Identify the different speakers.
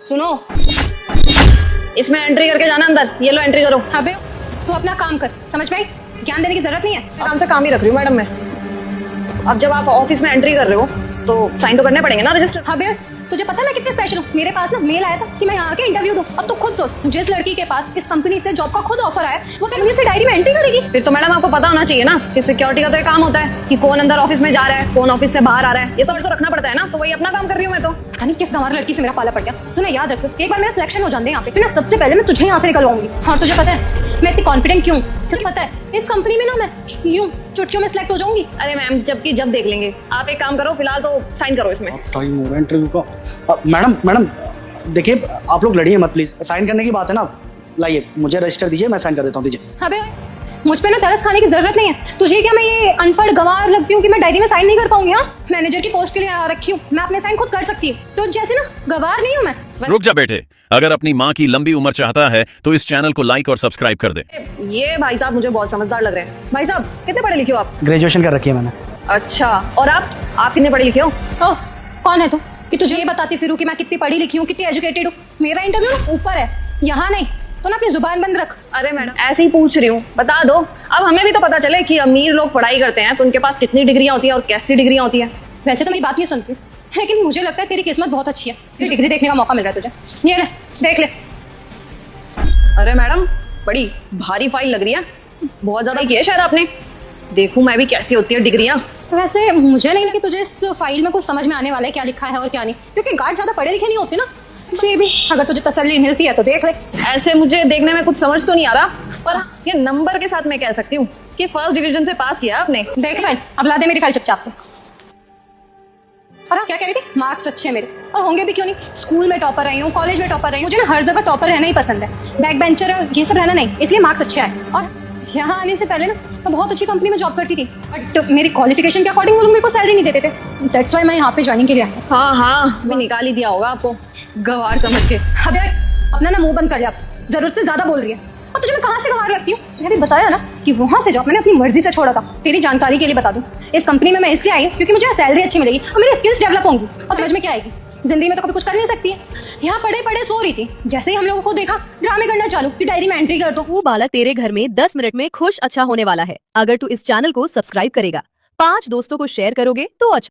Speaker 1: सुनो, इसमें एंट्री करके जाना अंदर। ये लो एंट्री करो।
Speaker 2: अबे तू अपना काम कर, समझ में आई? ज्ञान देने की जरूरत नहीं है।
Speaker 1: काम से काम ही रख रही हूँ मैडम मैं। अब जब आप ऑफिस में एंट्री कर रहे हो तो साइन तो करने पड़ेंगे ना रजिस्टर।
Speaker 2: अबे तुझे पता है मैं कितनी स्पेशल हूँ? मेरे पास ना मेल आया था कि मैं यहाँ आके इंटरव्यू दूँ, और तू खुद सोच, जिस लड़की के पास इस कंपनी से जॉब का खुद ऑफर आया वो कंपनी से डायरी में एंट्री करेगी।
Speaker 1: फिर तो मैडम आपको पता होना चाहिए ना कि सिक्योरिटी का तो ये काम होता है कि कौन अंदर ऑफिस में जा रहा है, कौन ऑफिस से बाहर आ रहा है, ये सब तो रखना पड़ता है ना। तो वही अपना काम कर रही हूँ मैं तो।
Speaker 2: पता नहीं किस गंवार लड़की से मेरा पाला पड़ गया। तू ना याद रख, एक बार मेरा सिलेक्शन हो जाने दे यहाँ पे, फिर ना सबसे पहले मैं तुझे यहाँ से निकलवाऊंगी। और तुझे पता है मैं इतनी कॉन्फिडेंट क्यों? तुझे पता है इस कंपनी में ना मैं यूं चुटकियों में सिलेक्ट हो जाऊंगी।
Speaker 1: अरे मैम जब देख लेंगे। आप एक काम करो, फिलहाल तो साइन करो इसमें।
Speaker 3: टाइम हो रहा है इंटरव्यू का। मैडम देखिए, आप लोग लड़िए मत प्लीज। साइन करने की बात है ना, लाइए मुझे रजिस्टर दीजिए, मैं साइन कर देता हूँ। दीजिए।
Speaker 2: अबे मुझ पे ना तरस खाने की जरूरत नहीं है। तुझे क्या मैं ये अनपढ़ गंवार लगती हूँ कि मैं डायरी में साइन नहीं कर पाऊंगी? हाँ, मैनेजर की पोस्ट के लिए आ रखी हूँ, मैं अपने साइन खुद कर सकती हूँ। तो जैसे ना गंवार नहीं हूँ मैं।
Speaker 4: रुक जा बेटे, अगर अपनी माँ की लंबी उम्र चाहता है तो इस चैनल को लाइक और सब्सक्राइब कर दे।
Speaker 1: ये भाई साहब मुझे बहुत समझदार लग रहे हैं। भाई साहब कितने पढ़े लिखे हो आप?
Speaker 3: ग्रेजुएशन कर रखी है मैंने।
Speaker 1: अच्छा, और आप कितने पढ़े लिखे हो?
Speaker 2: ओह, कौन है तू कि तुझे ये बताती फिरूं कि मैं कितनी पढ़ी लिखी हूँ, कितनी एजुकेटेड हूँ? मेरा इंटरव्यू ना ऊपर है, यहाँ नहीं। तो ना अपनी जुबान बंद रख।
Speaker 1: अरे मैडम ऐसे ही पूछ रही हूँ, बता दो। अब हमें भी तो पता चले कि अमीर लोग पढ़ाई करते हैं तो उनके पास कितनी डिग्रियां होती है और कैसी डिग्रियां होती है।
Speaker 2: वैसे तो मेरी बात नहीं सुनती, लेकिन मुझे लगता है तेरी किस्मत बहुत अच्छी है, फिर डिग्री देखने का मौका मिल रहा है तुझे। ये ले देख ले।
Speaker 1: अरे मैडम बड़ी भारी फाइल लग रही है, बहुत ज्यादा की है शायद आपने। देखूं मैं भी कैसी होती है डिग्रियां।
Speaker 2: वैसे मुझे नहीं लगी तुझे इस फाइल में कुछ समझ में आने वाला है क्या लिखा है और क्या नहीं, क्योंकि गार्ड ज्यादा पढ़े लिखे नहीं होते ना। फिर भी अगर तुझे तसल्ली मिलती है तो देख ले।
Speaker 1: ऐसे मुझे देखने में कुछ समझ तो नहीं आ रहा, पर ये नंबर के साथ मैं कह सकती हूँ कि फर्स्ट डिवीजन से पास किया आपने।
Speaker 2: देख ले, अब ला दे मेरी फाइल चुपचाप से। और क्या कह रही थी? मार्क्स अच्छे हैं मेरे, और होंगे भी क्यों नहीं। स्कूल में टॉपर रही हूँ, कॉलेज में टॉपर रही हूँ, मुझे ना हर जगह टॉपर रहना ही पसंद है। बैक बेंचर ये सब रहना नहीं, इसलिए मार्क्स अच्छे आए। और यहाँ आने से पहले ना मैं बहुत अच्छी कंपनी में जॉब करती थी, बट मेरी क्वालिफिकेशन के अकॉर्डिंग वो लोग मेरे को सैलरी नहीं देते थे। दैट्स वाई मैं यहाँ पे ज्वाइनिंग के लिए आई।
Speaker 1: हाँ भी निकाल ही दिया होगा आपको गवार समझ के।
Speaker 2: अब यार अपना ना मुंह बंद कर लिया, जरूरत से ज्यादा बोल रही है। और तुझे मैं कहाँ से गंवार लगती हूँ? मैंने बताया ना कि वहाँ से जॉब मैंने अपनी मर्जी से छोड़ा था। तेरी जानकारी के लिए बता दूं, इस कंपनी में मैं इसलिए आई हूँ क्योंकि मुझे सैलरी अच्छी मिलेगी और मेरी स्किल्स डेवलप होंगी। और समझ में क्या आएगी, जिंदगी में तो कभी कुछ कर नहीं सकती है। यहाँ पढ़े पढ़े सो रही थी, जैसे ही हम लोगों को देखा ड्रामे करना चालू कि डायरी में एंट्री कर दो।
Speaker 5: वो बालक तेरे घर में 10 मिनट में खुश अच्छा होने वाला है। अगर तू इस चैनल को सब्सक्राइब करेगा, 5 दोस्तों को शेयर करोगे तो अच्छा।